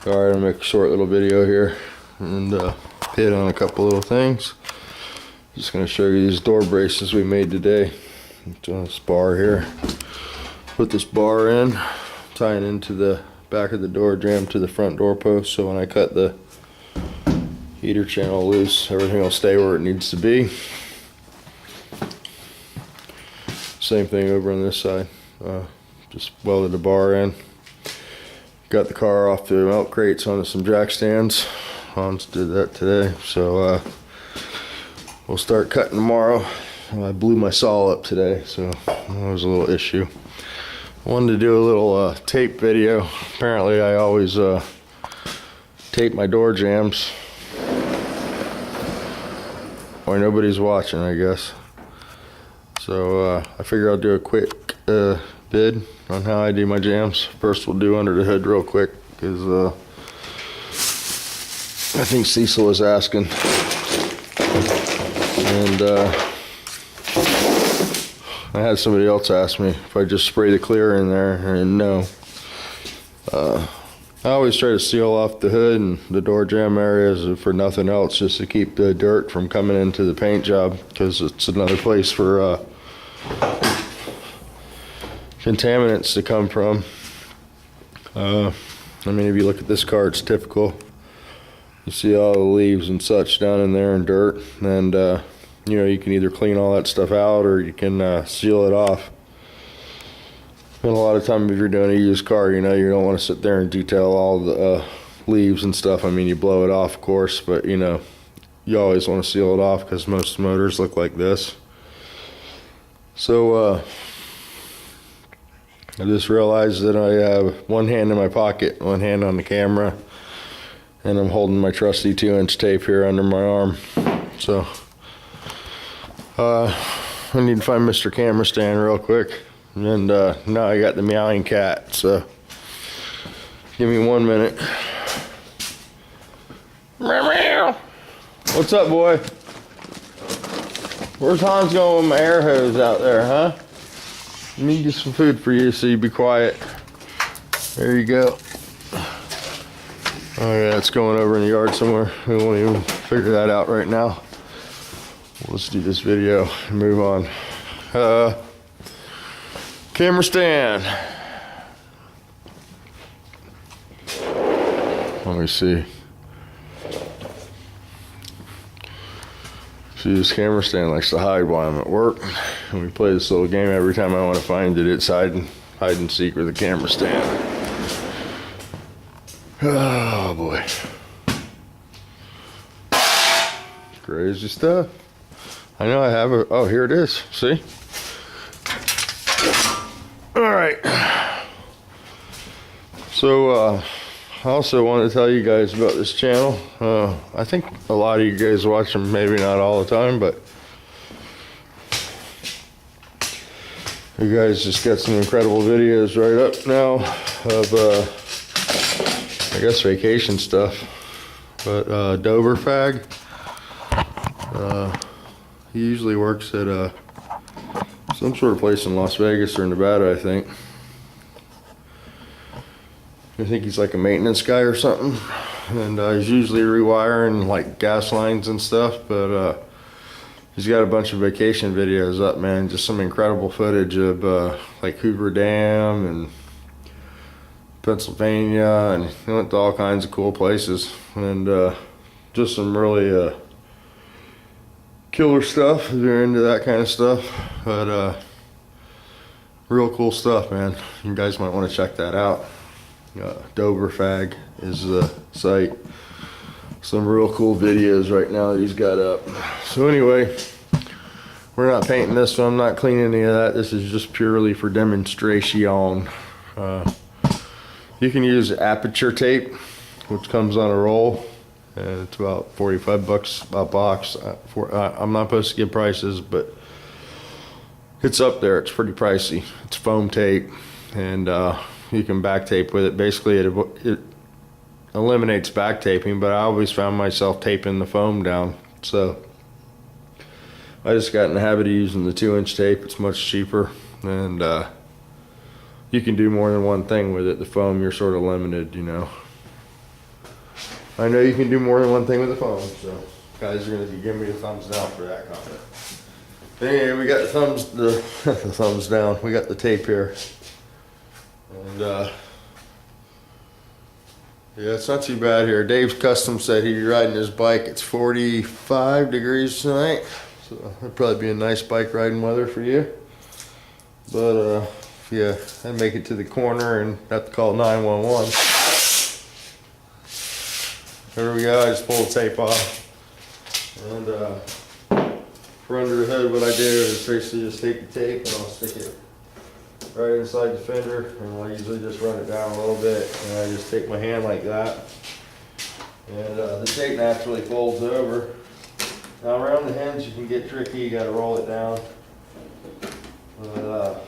Alright, I'll make a short little video here and hit on a couple little things. Just going to show you these door braces we made today. This bar here. Put this bar in, tying into the back of the door, jam to the front door post, so when I cut the heater channel loose, everything will stay where it needs to be. Same thing over on this side. Just welded the bar in. Got the car off the milk crates onto some jack stands. Hans did that today, so we'll start cutting tomorrow. I blew my saw up today, so that was a little issue. I wanted to do a little tape video. Apparently I always tape my door jams when nobody's watching, I guess. So I figure I'll do a quick bid on how I do my jams. First we'll do under the hood real quick, because I think Cecil was asking. And I had somebody else ask me if I just spray the clear in there, and no. I always try to seal off the hood and the door jamb areas for nothing else, just to keep the dirt from coming into the paint job, because it's another place for contaminants to come from. I mean, if you look at this car, it's typical. You see all the leaves and such down in there and dirt, and you know, you can either clean all that stuff out or you can seal it off. And a lot of time, if you're doing a used car, you know, you don't want to sit there and detail all the leaves and stuff. I mean, you blow it off, of course, but you know, you always want to seal it off, because most motors look like this. So I just realized that I have one hand in my pocket, one hand on the camera, and I'm holding my trusty 2-inch tape here under my arm. So I need to find Mr. Camera Stand real quick. And now I got the meowing cat, so give me 1 minute. Meow, meow. What's up, boy? Where's Hans going with my air hose out there, huh? Let me get some food for you so you be quiet. There you go. Oh yeah, it's going over in the yard somewhere. We won't even figure that out right now. Let's do this video and move on. Camera stand. Let me see. See, this camera stand likes to hide while I'm at work. And we play this little game every time I want to find it. It's hide and seek with the camera stand. Oh boy. Crazy stuff. I know I have a, oh, here it is. See? Alright. So, I also want to tell you guys about this channel. I think a lot of you guys watch them, maybe not all the time, but you guys just got some incredible videos right up now of, I guess, vacation stuff. But Dover Fag, he usually works at some sort of place in Las Vegas or Nevada, I think. I think he's like a maintenance guy or something, and he's usually rewiring like gas lines and stuff, but he's got a bunch of vacation videos up, man. Just some incredible footage of like Hoover Dam and Pennsylvania, and he went to all kinds of cool places, and just some really killer stuff if you're into that kind of stuff. But real cool stuff, man. You guys might want to check that out. Dover Fag is the site. Some real cool videos right now that he's got up. So anyway, we're not painting this, so I'm not cleaning any of that. This is just purely for demonstration. You can use aperture tape, which comes on a roll, and it's about 45 bucks a box. I'm not supposed to give prices, but it's up there. It's pretty pricey. It's foam tape, and you can back tape with it. Basically, it eliminates back taping, but I always found myself taping the foam down. So I just got in the habit of using the 2-inch tape. It's much cheaper, and you can do more than one thing with it. The foam, you're sort of limited, you know. I know you can do more than one thing with the phone, so guys are gonna be giving me the thumbs down for that comment. Anyway, we got the thumbs down. We got the tape here, and yeah, it's not too bad here. Dave's Custom said he's riding his bike. It's 45 degrees tonight, so it'd probably be a nice bike riding weather for you. But yeah, I make it to the corner and have to call 911. There we go. I just pulled the tape off, and for under the hood, what I do is basically just take the tape and I'll stick it right inside the fender, and I usually just run it down a little bit, and I just take my hand like that, and the tape naturally folds over. Now around the hinge you can get tricky, you gotta roll it down, but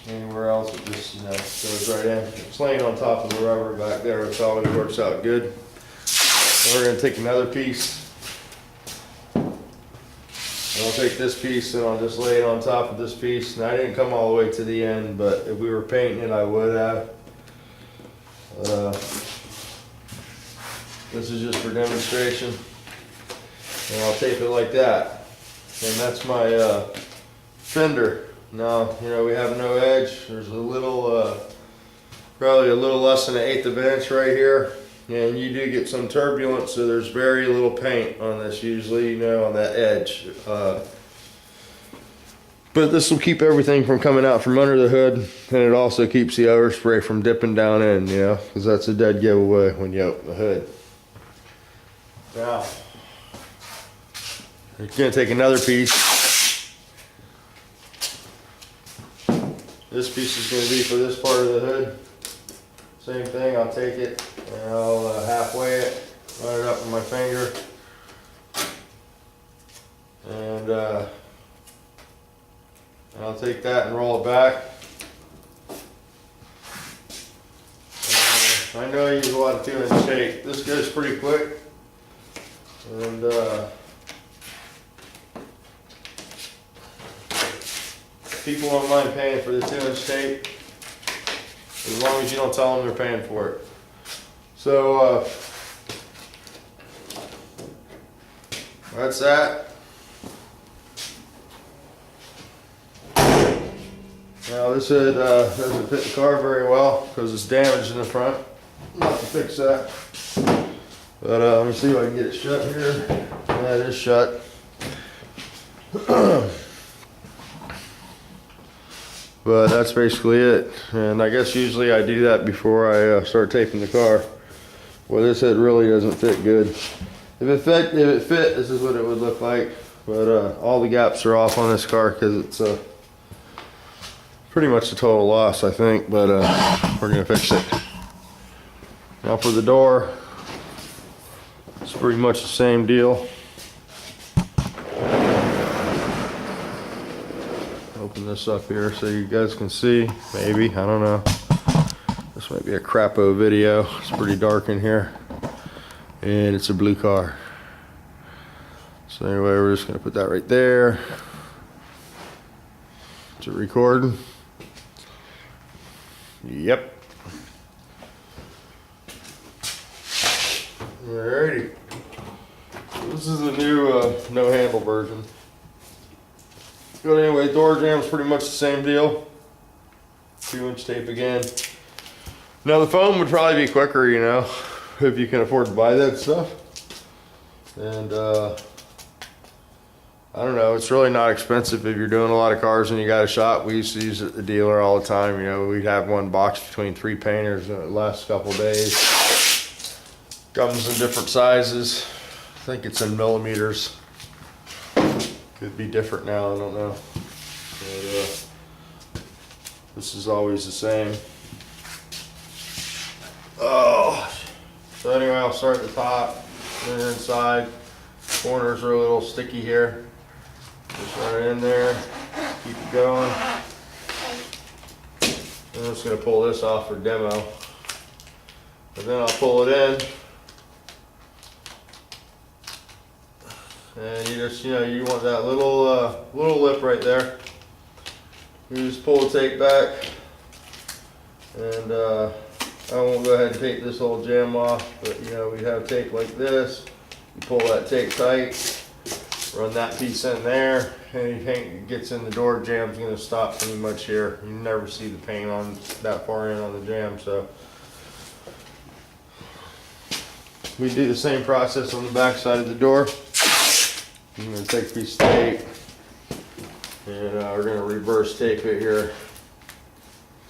anywhere else it just, you know, goes right in. It's laying on top of the rubber back there, it always works out good. And we're gonna take another piece. I'll take this piece and I'll just lay it on top of this piece. And I didn't come all the way to the end, but if we were painting it, I would have. This is just for demonstration. And I'll tape it like that. And that's my fender. Now, you know, we have no edge. There's a little, probably a little less than 1/8 of an inch right here. And you do get some turbulence, so there's very little paint on this usually, you know, on that edge. But this will keep everything from coming out from under the hood, and it also keeps the overspray from dipping down in, you know, because that's a dead giveaway when you open the hood. Now, you're going to take another piece. This piece is going to be for this part of the hood. Same thing, I'll take it and I'll halfway it, run it up with my finger, and I'll take that and roll it back. I know I use a lot of 2-inch tape. This goes pretty quick, and people don't mind paying for the 2-inch tape, as long as you don't tell them they're paying for it. So that's that. Now this hood doesn't fit the car very well because it's damaged in the front. I'll have to fix that. But let me see if I can get it shut here. Yeah, it is shut. But that's basically it. And I guess usually I do that before I start taping the car. Well, this head really doesn't fit good. If it fit, this is what it would look like. But all the gaps are off on this car because it's pretty much a total loss, I think. But we're gonna fix it. Now for the door, it's pretty much the same deal. Open this up here so you guys can see. Maybe, I don't know. This might be a crapo video. It's pretty dark in here. And it's a blue car. So anyway, we're just gonna put that right there. Is it recording? Yep. Alrighty. So this is the new no handle version. But anyway, door jam's pretty much the same deal. 2-inch tape again. Now the foam would probably be quicker, you know, if you can afford to buy that stuff. And I don't know, it's really not expensive if you're doing a lot of cars and you got a shop. We used to use it at the dealer all the time, you know. We'd have one box between 3 painters and it lasts a couple days. Comes in different sizes. I think it's in millimeters. Could be different now, I don't know. But, this is always the same. Oh, so anyway, I'll start at the top, and then inside. Corners are a little sticky here. Just run it in there, keep it going. I'm just gonna pull this off for demo. And then I'll pull it in. And you just, you know, you want that little little lip right there. You just pull the tape back and I won't go ahead and tape this whole jam off, but you know, we have tape like this. You pull that tape tight, run that piece in there, anything gets in the door jam's gonna stop pretty much here. You never see the paint on that far in on the jam, so. We do the same process on the back side of the door. I'm gonna take a piece of tape, and we're gonna reverse tape it here.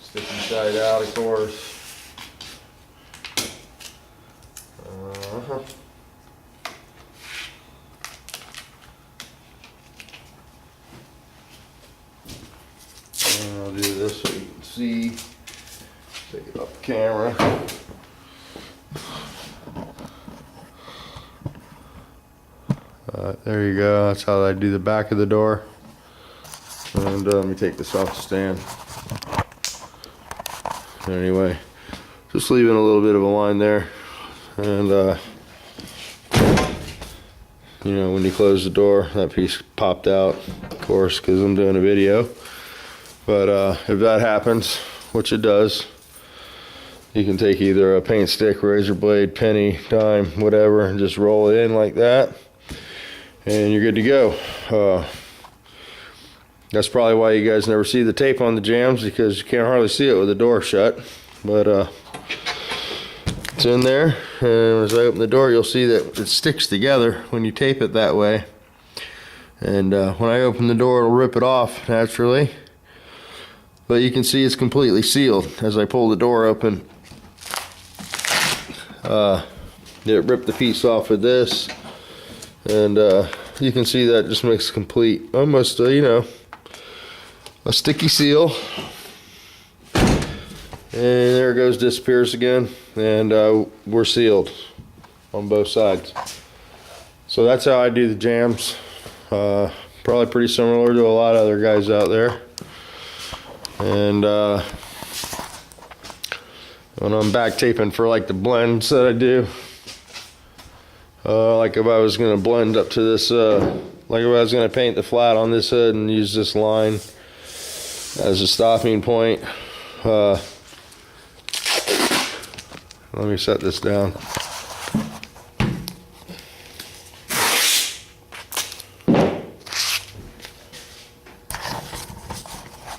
Sticky side out, of course. And I'll do this so you can see. Take it off the camera. There you go. That's how I do the back of the door. And let me take this off the stand. Anyway, just leaving a little bit of a line there. And you know, when you close the door, that piece popped out, of course, because I'm doing a video. But if that happens, which it does, you can take either a paint stick, razor blade, penny, dime, whatever, and just roll it in like that, and you're good to go. That's probably why you guys never see the tape on the jams, because you can't hardly see it with the door shut. But it's in there, and as I open the door, you'll see that it sticks together when you tape it that way. And when I open the door, it'll rip it off naturally. But you can see it's completely sealed. As I pull the door open, it ripped the piece off of this, and you can see that just makes complete, almost you know, a sticky seal. And there it goes, disappears again, and we're sealed on both sides. So that's how I do the jams. Probably pretty similar to a lot of other guys out there. And when I'm back taping for like the blends that I do, like if I was going to blend up to this, like if I was going to paint the flat on this hood and use this line as a stopping point. Let me set this down.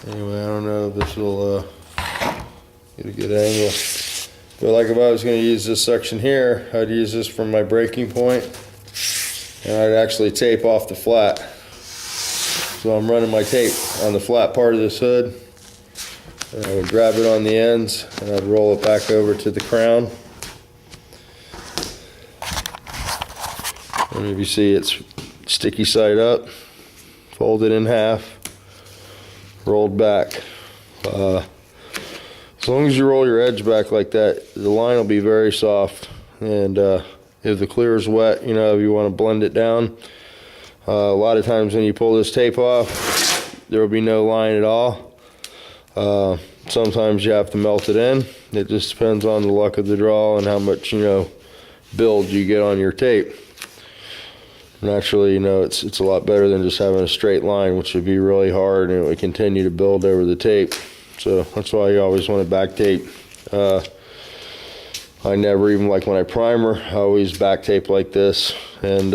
Anyway, I don't know if this will get a good angle. But like if I was going to use this section here, I'd use this from my breaking point, and I'd actually tape off the flat. So I'm running my tape on the flat part of this hood, and I would grab it on the ends, and I'd roll it back over to the crown. And if you see, it's sticky side up, folded in half, rolled back. As long as you roll your edge back like that, the line will be very soft. And if the clear is wet, you know, if you want to blend it down, a lot of times when you pull this tape off, there will be no line at all. Sometimes you have to melt it in. It just depends on the luck of the draw and how much, you know, build you get on your tape. Naturally, you know, it's a lot better than just having a straight line, which would be really hard, and it would continue to build over the tape. So that's why you always want to back tape. I never, even like when I primer, I always back tape like this, and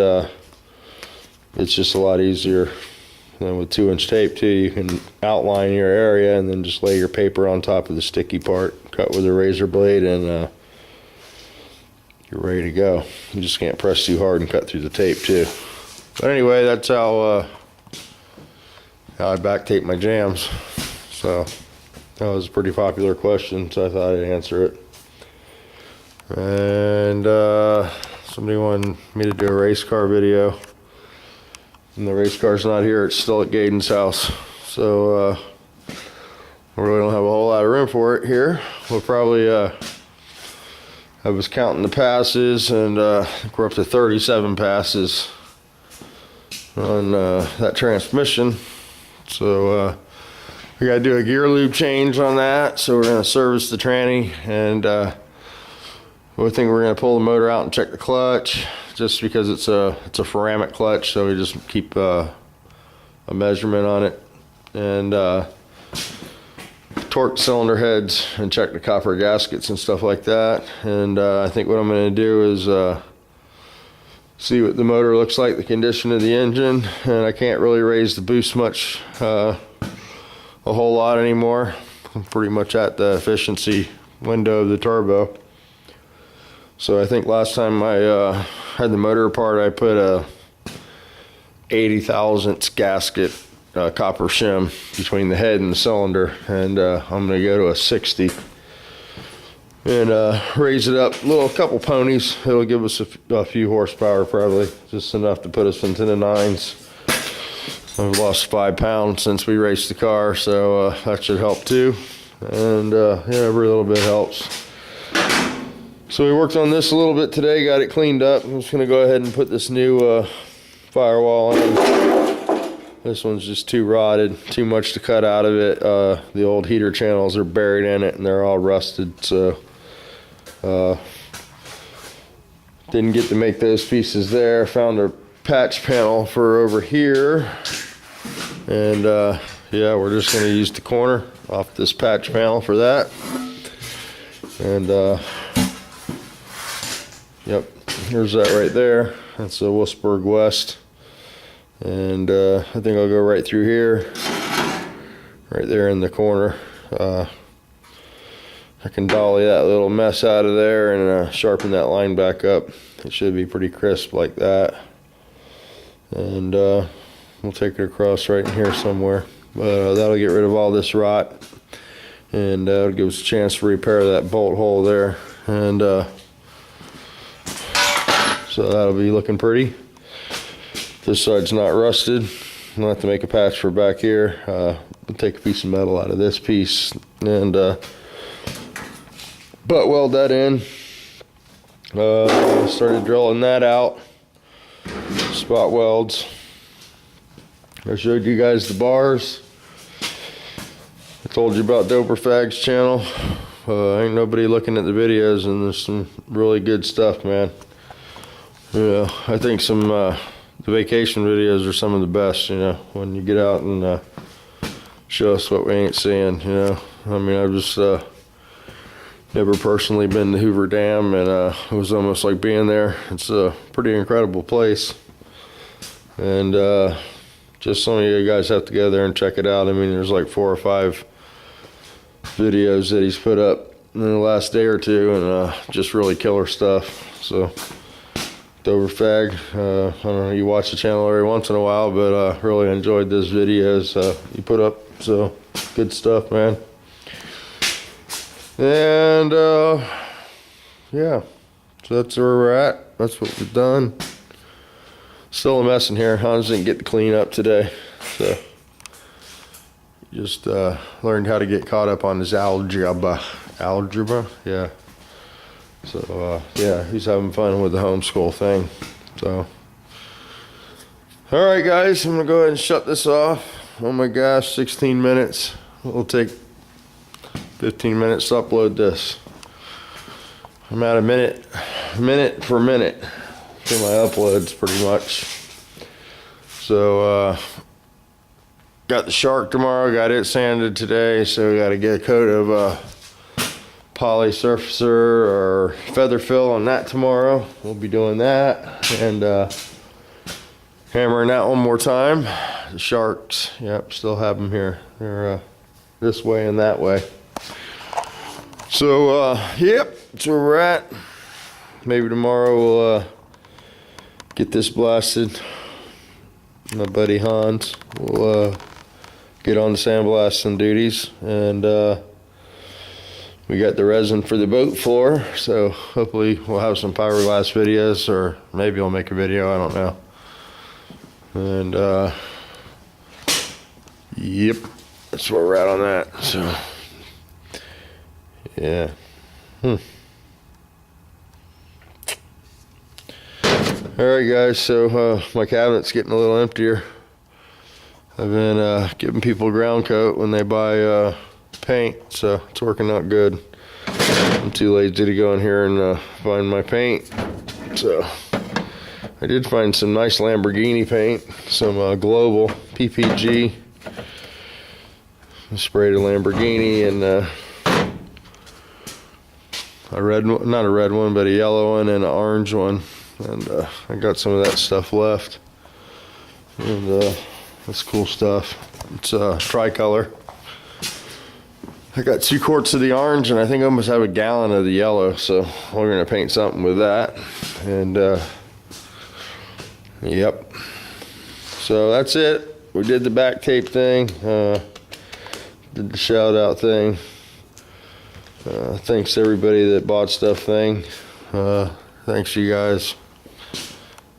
it's just a lot easier. And with 2-inch tape too, you can outline your area and then just lay your paper on top of the sticky part, cut with a razor blade, and you're ready to go. You just can't press too hard and cut through the tape too. But anyway, that's how I back tape my jams. So that was a pretty popular question, so I thought I'd answer it. And somebody wanted me to do a race car video, and the race car's not here. It's still at Gaden's house, so we really don't have a whole lot of room for it here. We'll probably I was counting the passes, and we're up to 37 passes on that transmission. So we got to do a gear lube change on that. So we're going to service the tranny, and we think we're going to pull the motor out and check the clutch, just because it's a ceramic clutch. So we just keep a measurement on it, and torque cylinder heads and check the copper gaskets and stuff like that. And I think what I'm going to do is see what the motor looks like, the condition of the engine. And I can't really raise the boost much, a whole lot anymore. I'm pretty much at the efficiency window of the turbo. So I think last time I had the motor apart, I put a 80 thousandths gasket copper shim between the head and the cylinder, and I'm going to go to a 60 and raise it up a couple ponies. It'll give us a few horsepower, probably just enough to put us into the 9s. I've lost 5 pounds since we raced the car, so that should help too. And yeah, every little bit helps. So we worked on this a little bit today, got it cleaned up. I'm just going to go ahead and put this new firewall in. This one's just too rotted, too much to cut out of it. The old heater channels are buried in it and they're all rusted, so didn't get to make those pieces there. Found a patch panel for over here, and yeah, we're just going to use the corner off this patch panel for that. And yep, here's that right there. That's a Wolfsburg West. And I think I'll go right through here, right there in the corner. I can dolly that little mess out of there and sharpen that line back up. It should be pretty crisp like that. And we'll take it across right in here somewhere. That'll get rid of all this rot, and it'll give us a chance to repair that bolt hole there. And so that'll be looking pretty. This side's not rusted. I'll have to make a patch for back here. I'll take a piece of metal out of this piece and butt weld that in. Started drilling that out. Spot welds. I showed you guys the bars. I told you about Doberfag's channel. Ain't nobody looking at the videos, and there's some really good stuff, man. Yeah, I think the vacation videos are some of the best, you know, when you get out and show us what we ain't seeing, you know. I mean, I've just never personally been to Hoover Dam, and it was almost like being there. It's a pretty incredible place. And just some of you guys have to go there and check it out. I mean, there's like 4 or 5 videos that he's put up in the last day or two, and just really killer stuff. So Doberfag, I don't know, you watch the channel every once in a while, but really enjoyed those videos you put up. So good stuff, man. And yeah, so that's where we're at. That's what we've done. Still a mess in here. Hans didn't get to clean up today, so just learned how to get caught up on his algebra, yeah. So yeah, he's having fun with the homeschool thing. So all right, guys, I'm gonna go ahead and shut this off. Oh my gosh, 16 minutes. It'll take 15 minutes to upload this. I'm at a minute per minute for my uploads, pretty much. So got the Shark tomorrow, got it sanded today, so we got to get a coat of poly surfacer or feather fill on that tomorrow. We'll be doing that and hammering that one more time. The Sharks, yep, still have them here. They're this way and that way. So yep, that's where we're at. Maybe tomorrow we'll get this blasted. My buddy Hans will get on the sandblasting duties, and we got the resin for the boat floor, so hopefully we'll have some fiberglass videos, or maybe I'll make a video, I don't know. And yep, that's where we're at on that. So yeah. Alright guys, so my cabinet's getting a little emptier. I've been giving people ground coat when they buy paint, so it's working out good. I'm too lazy to go in here and find my paint. So I did find some nice Lamborghini paint, some Global PPG. I sprayed a Lamborghini and a red one, not a red one, but a yellow one and an orange one. And I got some of that stuff left. And that's cool stuff. It's tricolor. I got 2 quarts of the orange and I think I almost have a gallon of the yellow, so we're gonna paint something with that. And yep. So that's it. We did the back tape thing, did the shout out thing. Thanks to everybody that bought stuff thing. Thanks you guys.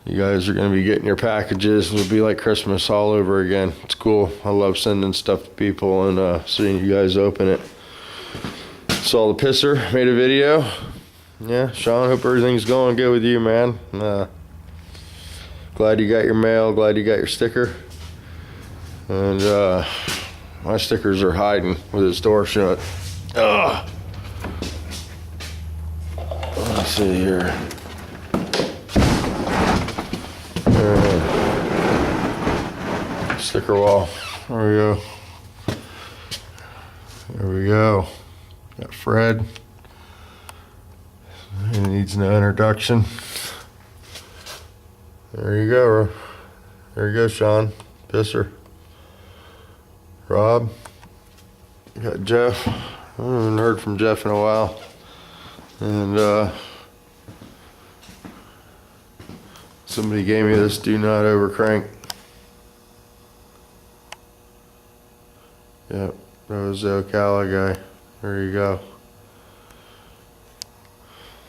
You guys are going to be getting your packages. It'll be like Christmas all over again. It's cool. I love sending stuff to people and seeing you guys open it. Saw the pisser, made a video. Yeah, Sean, hope everything's going good with you, man. Glad you got your mail. Glad you got your sticker. And my stickers are hiding with its door shut. Let's see here. Sticker wall. There we go. There we go. Got Fred. He needs no introduction. There you go. There you go, Sean. Pisser. Rob. You got Jeff. I haven't heard from Jeff in a while. And somebody gave me this do not over crank. Yep, that was the Ocala guy. There you go.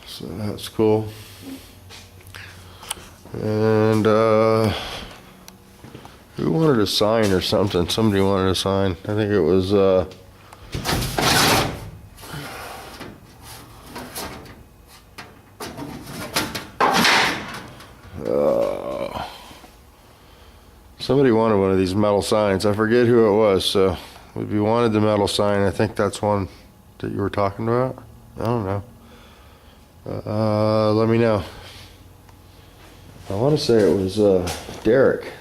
So that's cool. And who wanted a sign or something? Somebody wanted a sign. I think it was somebody wanted one of these metal signs. I forget who it was, so if you wanted the metal sign, I think that's one that you were talking about. I don't know. Let me know. I want to say it was Derek.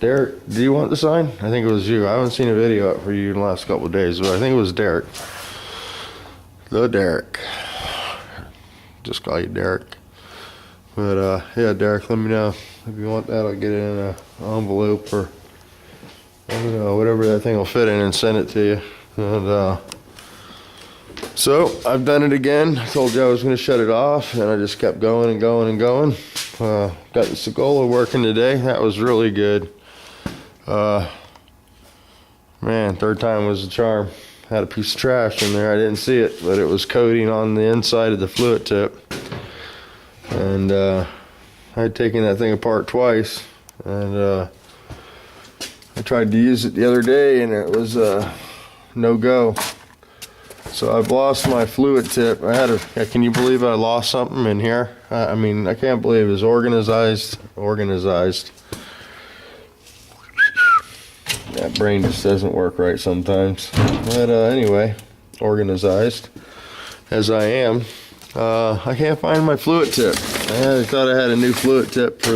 Derek, do you want the sign? I think it was you. I haven't seen a video up for you in the last couple of days, but I think it was Derek. The Derek. Just call you Derek. But yeah, Derek, let me know if you want that. I'll get it in an envelope or I don't know, whatever that thing will fit in and send it to you. And so I've done it again. I told you I was going to shut it off, and I just kept going and going and going. Got the Segola working today. That was really good. Man, third time was a charm. Had a piece of trash in there. I didn't see it, but it was coating on the inside of the fluid tip. And I had taken that thing apart twice, and I tried to use it the other day, and it was no go. So I've lost my fluid tip. Can you believe I lost something in here? I mean, I can't believe it's organized. That brain just doesn't work right sometimes. But anyway, organized as I am, I can't find my fluid tip. I thought I had a new fluid tip for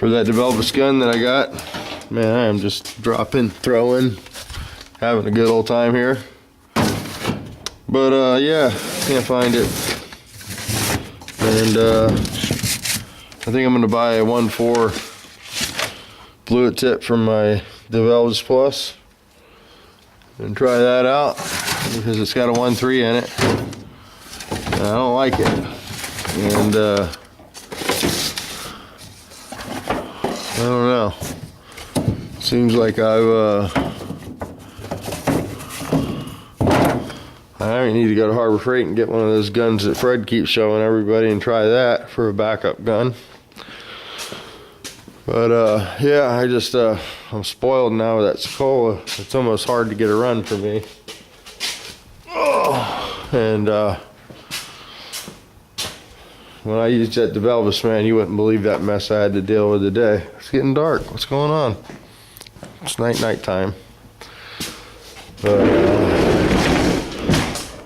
that Developus gun that I got. Man, I am just dropping, throwing, having a good old time here. But yeah, can't find it. And I think I'm gonna buy a 1.4 fluid tip from my Developus Plus and try that out because it's got a 1.3 in it. And I don't like it. And I don't know. Seems like I need to go to Harbor Freight and get one of those guns that Fred keeps showing everybody and try that for a backup gun. But yeah, I'm spoiled now with that Segola. It's almost hard to get a run for me. And when I used that Developus, man, you wouldn't believe that mess I had to deal with today. It's getting dark. What's going on? It's night time. But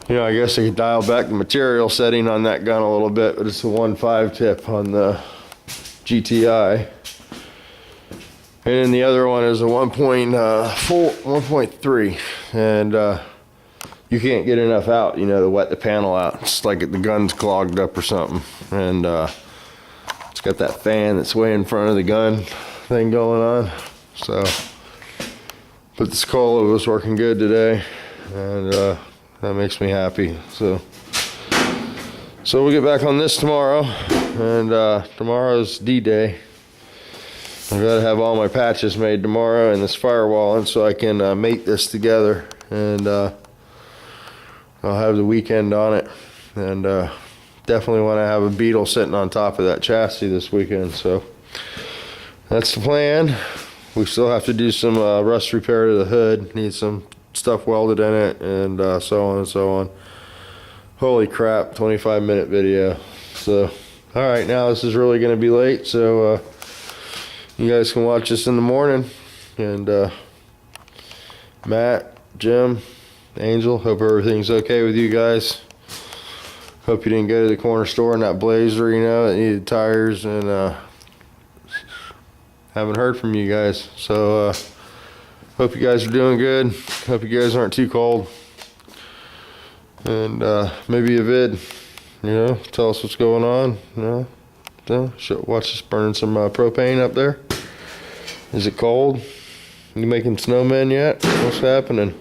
you know, I guess I could dial back the material setting on that gun a little bit, but it's a 1.5 tip on the GTI. then the other one is a 1.3, and you can't get enough out, you know, to wet the panel out. It's like the gun's clogged up or something, and it's got that fan that's way in front of the gun thing going on. So, but this cola was working good today, and that makes me happy. So we'll get back on this tomorrow, and tomorrow's D-Day. I've got to have all my patches made tomorrow and this firewalling so I can mate this together, and I'll have the weekend on it, and definitely want to have a Beetle sitting on top of that chassis this weekend. So that's the plan. We still have to do some rust repair to the hood, need some stuff welded in it, and so on and so on. Holy crap, 25-minute video. So all right, now this is really going to be late, so you guys can watch this in the morning. And Matt, Jim, Angel, hope everything's okay with you guys. Hope you didn't go to the corner store in that Blazer, you know, that needed tires, and haven't heard from you guys. So hope you guys are doing good. Hope you guys aren't too cold. And maybe a vid, you know, tell us what's going on. You know, watch us burning some propane up there. Is it cold? You making snowmen yet? What's happening?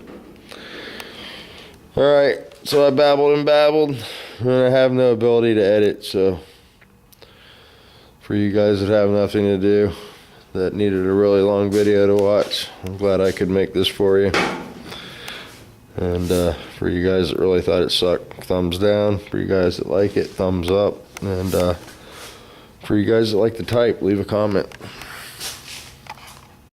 All right, so I babbled and babbled, and I have no ability to edit. So for you guys that have nothing to do, that needed a really long video to watch, I'm glad I could make this for you. And for you guys that really thought it sucked, thumbs down. For you guys that like it, thumbs up. And for you guys that like to type, leave a comment.